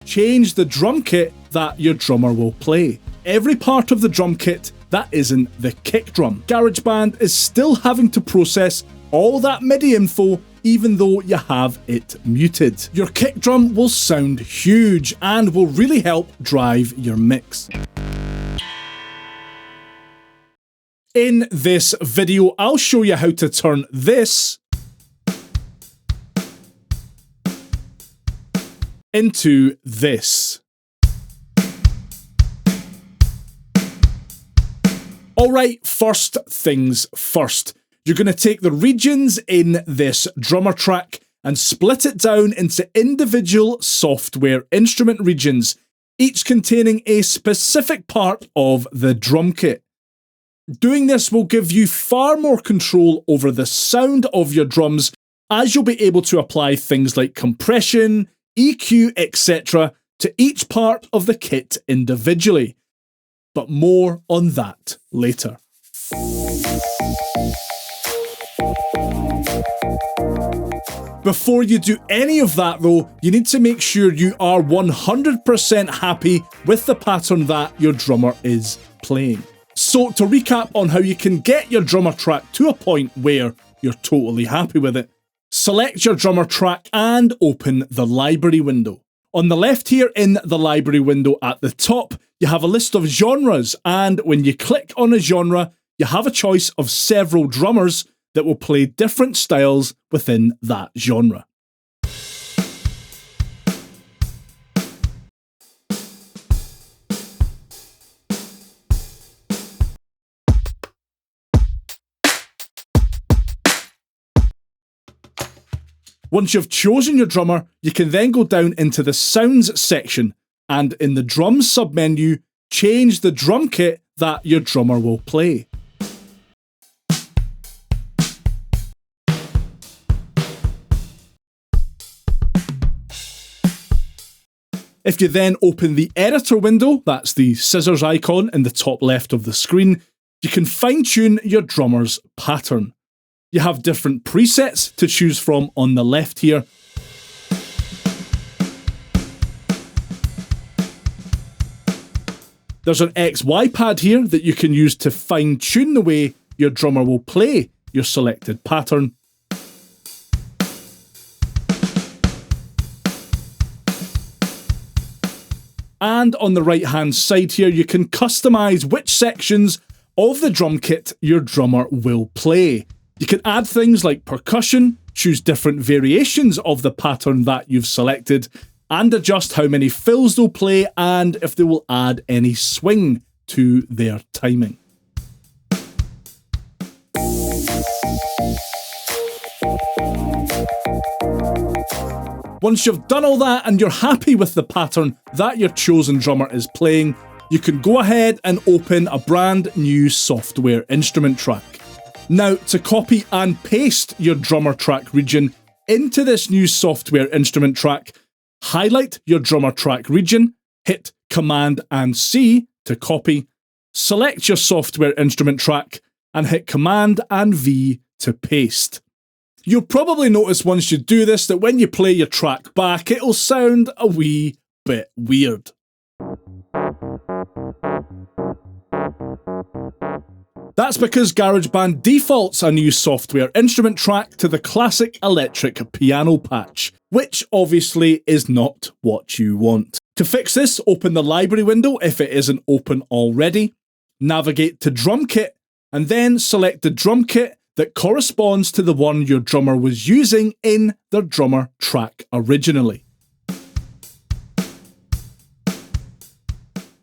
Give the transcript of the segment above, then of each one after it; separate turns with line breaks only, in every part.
change the drum kit that your drummer will play. Every part of the drum kit that isn't the kick drum. GarageBand is still having to process all that MIDI info even though you have it muted. Your kick drum will sound huge and will really help drive your mix. In this video, I'll show you how to turn this into this. Alright, first things first. You're going to take the regions in this drummer track and split it down into individual software instrument regions, each containing a specific part of the drum kit. Doing this will give you far more control over the sound of your drums, as you'll be able to apply things like compression, EQ, etc. to each part of the kit individually. But more on that later. Before you do any of that though, you need to make sure you are 100% happy with the pattern that your drummer is playing. So to recap on how you can get your drummer track to a point where you're totally happy with it, select your drummer track and open the library window. On the left here in the library window at the top, you have a list of genres, and when you click on a genre, you have a choice of several drummers that will play different styles within that genre. Once you've chosen your drummer, you can then go down into the Sounds section, and in the Drums submenu, change the drum kit that your drummer will play. If you then open the editor window, that's the scissors icon in the top left of the screen, you can fine-tune your drummer's pattern. You have different presets to choose from on the left here. There's an XY pad here that you can use to fine-tune the way your drummer will play your selected pattern. And on the right-hand side here, you can customize which sections of the drum kit your drummer will play. You can add things like percussion, choose different variations of the pattern that you've selected, and adjust how many fills they'll play and if they will add any swing to their timing. Once you've done all that and you're happy with the pattern that your chosen drummer is playing, you can go ahead and open a brand new software instrument track. Now, to copy and paste your drummer track region into this new software instrument track, highlight your drummer track region, hit Command and C to copy, select your software instrument track, and hit Command and V to paste. You'll probably notice once you do this that when you play your track back, it'll sound a wee bit weird. That's because GarageBand defaults a new software instrument track to the classic electric piano patch, which obviously is not what you want. To fix this, open the library window if it isn't open already, navigate to Drum Kit, and then select the drum kit that corresponds to the one your drummer was using in their drummer track originally.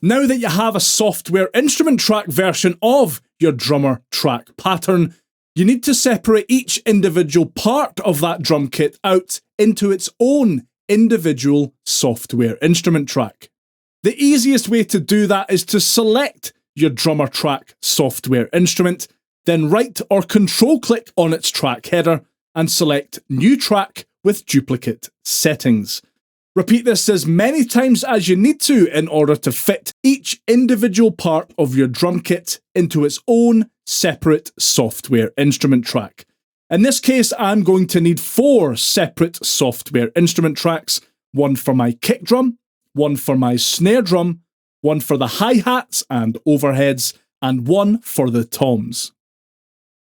Now that you have a software instrument track version of your drummer track pattern, you need to separate each individual part of that drum kit out into its own individual software instrument track. The easiest way to do that is to select your drummer track software instrument, then right or control click on its track header and select New Track with Duplicate Settings. Repeat this as many times as you need to in order to fit each individual part of your drum kit into its own separate software instrument track. In this case, I'm going to need 4 separate software instrument tracks, one for my kick drum, one for my snare drum, one for the hi-hats and overheads, and one for the toms.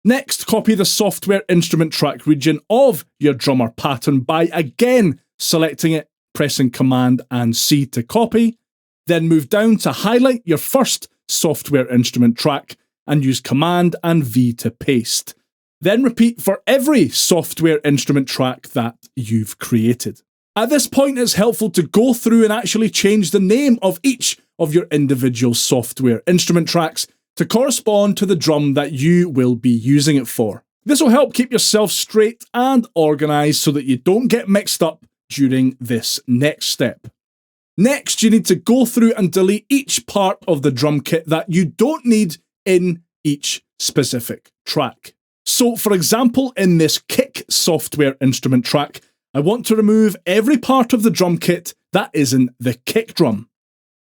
Next, copy the software instrument track region of your drummer pattern by again selecting it, pressing Command and C to copy, then move down to highlight your first software instrument track and use Command and V to paste. Then repeat for every software instrument track that you've created. At this point, it's helpful to go through and actually change the name of each of your individual software instrument tracks to correspond to the drum that you will be using it for. This will help keep yourself straight and organised so that you don't get mixed up during this next step. Next, you need to go through and delete each part of the drum kit that you don't need in each specific track. So, for example, in this kick software instrument track, I want to remove every part of the drum kit that isn't the kick drum.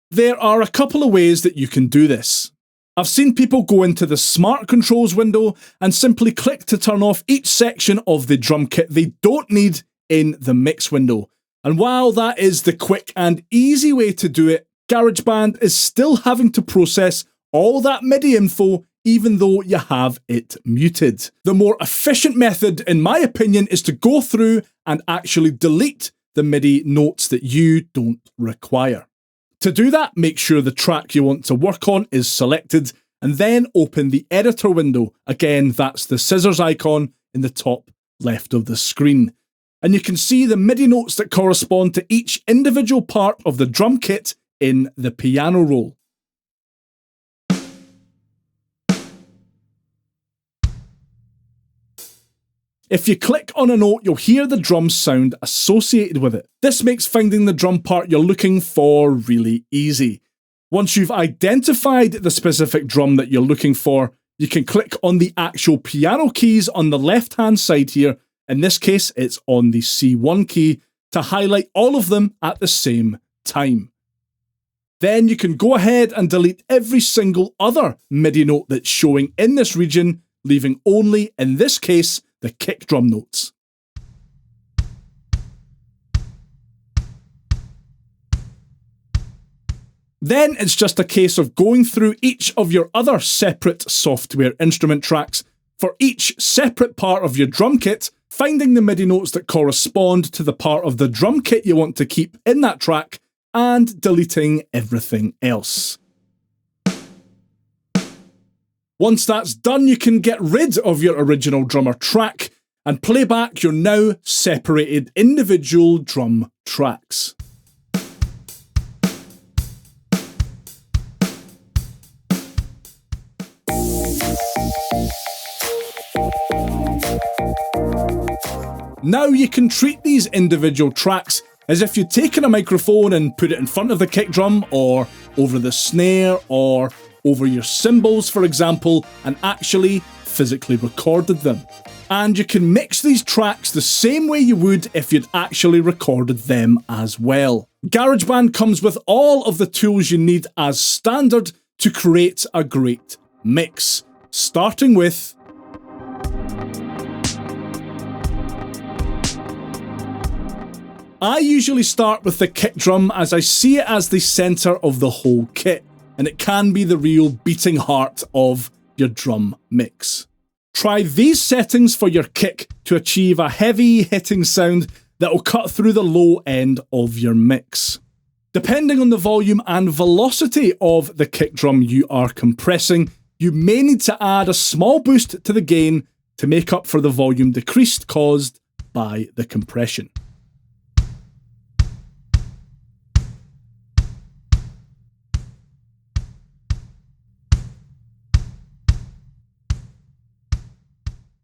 There are a couple of ways that you can do this. I've seen people go into the Smart Controls window and simply click to turn off each section of the drum kit they don't need in the mix window. And while that is the quick and easy way to do it, GarageBand is still having to process all that MIDI info even though you have it muted. The more efficient method, in my opinion, is to go through and actually delete the MIDI notes that you don't require. To do that, make sure the track you want to work on is selected and then open the editor window. Again, that's the scissors icon in the top left of the screen. And you can see the MIDI notes that correspond to each individual part of the drum kit in the piano roll. If you click on a note, you'll hear the drum sound associated with it. This makes finding the drum part you're looking for really easy. Once you've identified the specific drum that you're looking for, you can click on the actual piano keys on the left-hand side here. In this case, it's on the C1 key to highlight all of them at the same time. Then you can go ahead and delete every single other MIDI note that's showing in this region, leaving only, in this case, the kick drum notes. Then it's just a case of going through each of your other separate software instrument tracks for each separate part of your drum kit, finding the MIDI notes that correspond to the part of the drum kit you want to keep in that track, and deleting everything else. Once that's done, you can get rid of your original drummer track and play back your now separated individual drum tracks. Now you can treat these individual tracks as if you'd taken a microphone and put it in front of the kick drum, or over the snare, or over your cymbals, for example, and actually physically recorded them. And you can mix these tracks the same way you would if you'd actually recorded them as well. GarageBand comes with all of the tools you need as standard to create a great mix, starting with I usually start with the kick drum as I see it as the centre of the whole kit, and it can be the real beating heart of your drum mix. Try these settings for your kick to achieve a heavy hitting sound that will cut through the low end of your mix. Depending on the volume and velocity of the kick drum you are compressing, you may need to add a small boost to the gain to make up for the volume decrease caused by the compression.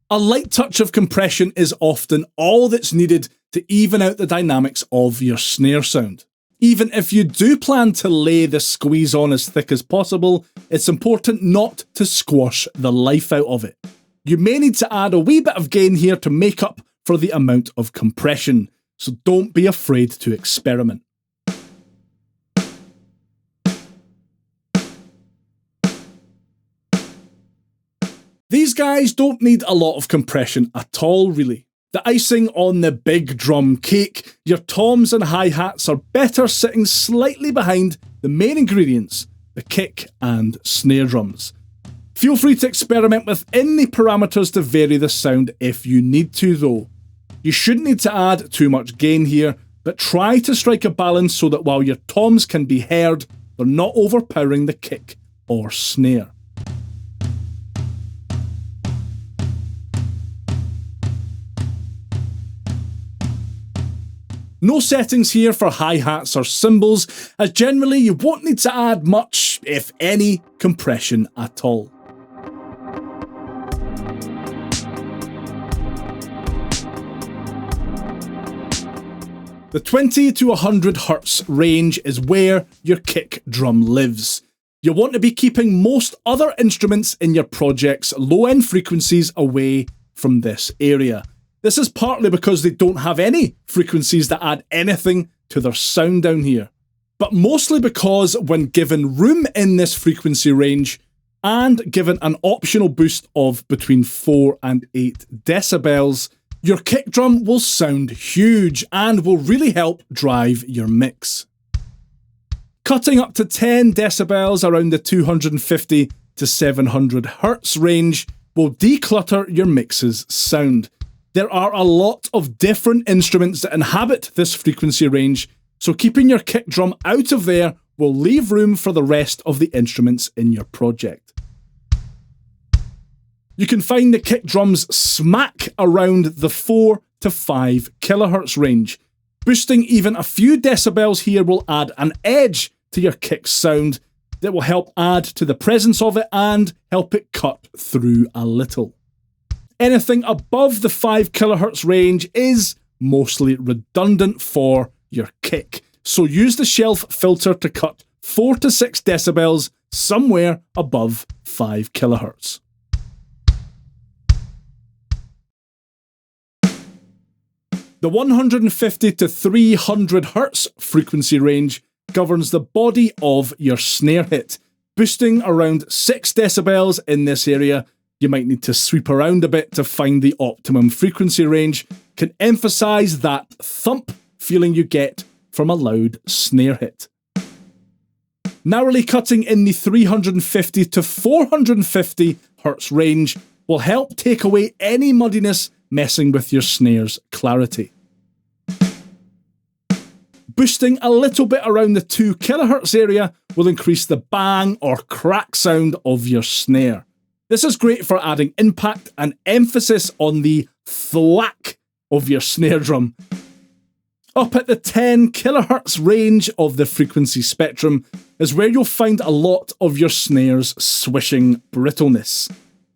A light touch of compression is often all that's needed to even out the dynamics of your snare sound. Even if you do plan to lay the squeeze on as thick as possible, it's important not to squash the life out of it. You may need to add a wee bit of gain here to make up for the amount of compression, so don't be afraid to experiment. These guys don't need a lot of compression at all, really. The icing on the big drum cake, your toms and hi-hats are better sitting slightly behind the main ingredients, the kick and snare drums. Feel free to experiment with any parameters to vary the sound if you need to though. You shouldn't need to add too much gain here, but try to strike a balance so that while your toms can be heard, they're not overpowering the kick or snare. No settings here for hi-hats or cymbals, as generally you won't need to add much, if any, compression at all. The 20 to 100 Hz range is where your kick drum lives. You want to be keeping most other instruments in your project's low-end frequencies away from this area. This is partly because they don't have any frequencies that add anything to their sound down here, but mostly because when given room in this frequency range and given an optional boost of between 4 and 8 decibels, your kick drum will sound huge and will really help drive your mix. Cutting up to 10 decibels around the 250 to 700 Hz range will declutter your mix's sound. There are a lot of different instruments that inhabit this frequency range, so keeping your kick drum out of there will leave room for the rest of the instruments in your project. You can find the kick drums smack around the 4 to 5 kHz range. Boosting even a few decibels here will add an edge to your kick sound that will help add to the presence of it and help it cut through a little. Anything above the 5 kHz range is mostly redundant for your kick, so use the shelf filter to cut 4 to 6 decibels somewhere above 5 kHz. The 150 to 300 Hz frequency range governs the body of your snare hit. Boosting around 6 decibels in this area, you might need to sweep around a bit to find the optimum frequency range, can emphasise that thump feeling you get from a loud snare hit. Narrowly cutting in the 350 to 450 Hz range will help take away any muddiness messing with your snare's clarity. Boosting a little bit around the 2 kHz area will increase the bang or crack sound of your snare. This is great for adding impact and emphasis on the thwack of your snare drum. Up at the 10 kHz range of the frequency spectrum is where you'll find a lot of your snare's swishing brittleness.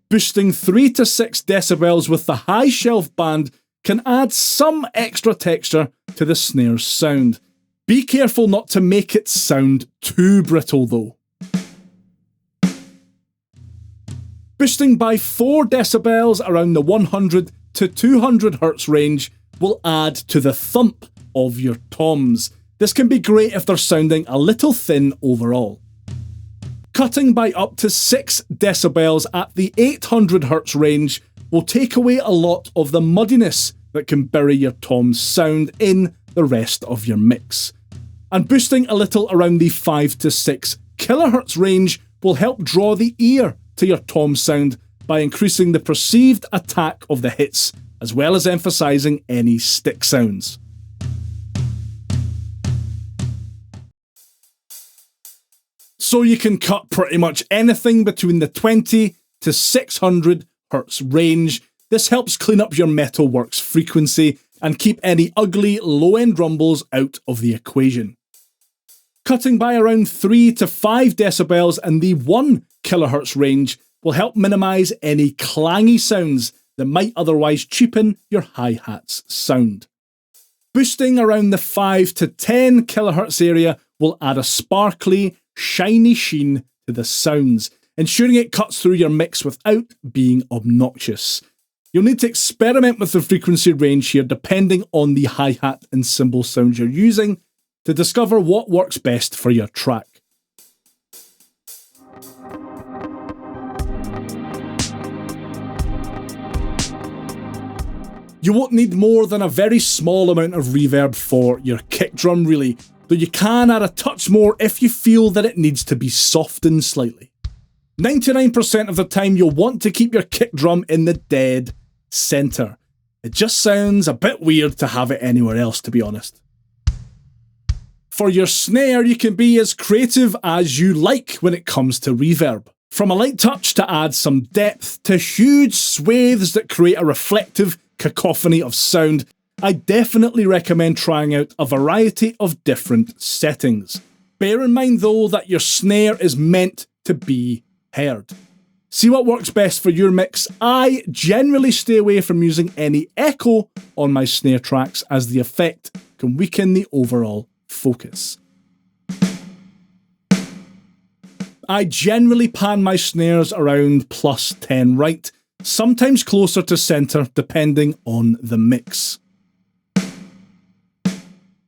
Boosting 3 to 6 decibels with the high shelf band can add some extra texture to the snare's sound. Be careful not to make it sound too brittle though. Boosting by 4 decibels around the 100 to 200 Hz range will add to the thump of your toms. This can be great if they're sounding a little thin overall. Cutting by up to 6 decibels at the 800 Hz range will take away a lot of the muddiness that can bury your tom's sound in the rest of your mix. And boosting a little around the 5 to 6 kHz range will help draw the ear to your tom sound by increasing the perceived attack of the hits, as well as emphasising any stick sounds. So you can cut pretty much anything between the 20 to 600 Hz range. This helps clean up your Metalworks frequency and keep any ugly low-end rumbles out of the equation. Cutting by around 3 to 5 decibels in the 1 kHz range will help minimise any clangy sounds that might otherwise cheapen your hi-hat's sound. Boosting around the 5 to 10 kHz area will add a sparkly, shiny sheen to the sounds, ensuring it cuts through your mix without being obnoxious. You'll need to experiment with the frequency range here depending on the hi-hat and cymbal sounds you're using to discover what works best for your track. You won't need more than a very small amount of reverb for your kick drum really, though you can add a touch more if you feel that it needs to be softened slightly. 99% of the time you'll want to keep your kick drum in the dead centre. It just sounds a bit weird to have it anywhere else, to be honest. For your snare, you can be as creative as you like when it comes to reverb. From a light touch to add some depth to huge swathes that create a reflective cacophony of sound, I definitely recommend trying out a variety of different settings. Bear in mind though that your snare is meant to be heard. See what works best for your mix. I generally stay away from using any echo on my snare tracks as the effect can weaken the overall focus. I generally pan my snares around +10 right, sometimes closer to centre depending on the mix.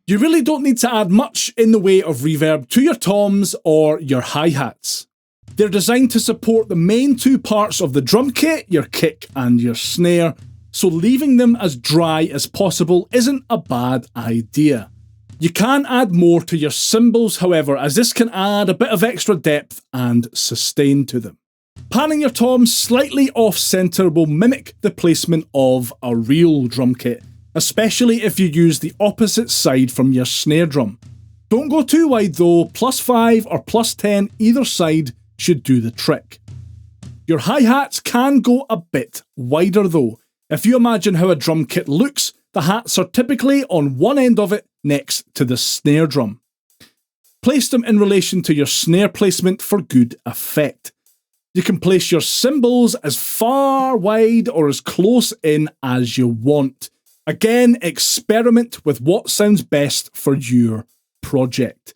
You really don't need to add much in the way of reverb to your toms or your hi-hats. They're designed to support the main two parts of the drum kit, your kick and your snare, so leaving them as dry as possible isn't a bad idea. You can add more to your cymbals, however, as this can add a bit of extra depth and sustain to them. Panning your toms slightly off-centre will mimic the placement of a real drum kit, especially if you use the opposite side from your snare drum. Don't go too wide though, +5 or +10 either side should do the trick. Your hi-hats can go a bit wider though. If you imagine how a drum kit looks, the hats are typically on one end of it next to the snare drum. Place them in relation to your snare placement for good effect. You can place your cymbals as far wide or as close in as you want. Again, experiment with what sounds best for your project.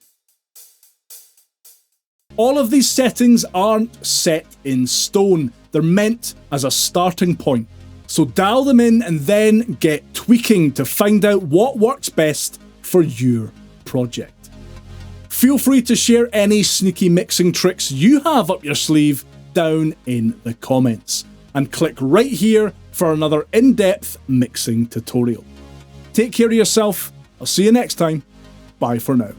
All of these settings aren't set in stone. They're meant as a starting point. So dial them in and then get tweaking to find out what works best for your project. Feel free to share any sneaky mixing tricks you have up your sleeve down in the comments. And click right here for another in-depth mixing tutorial. Take care of yourself. I'll see you next time. Bye for now.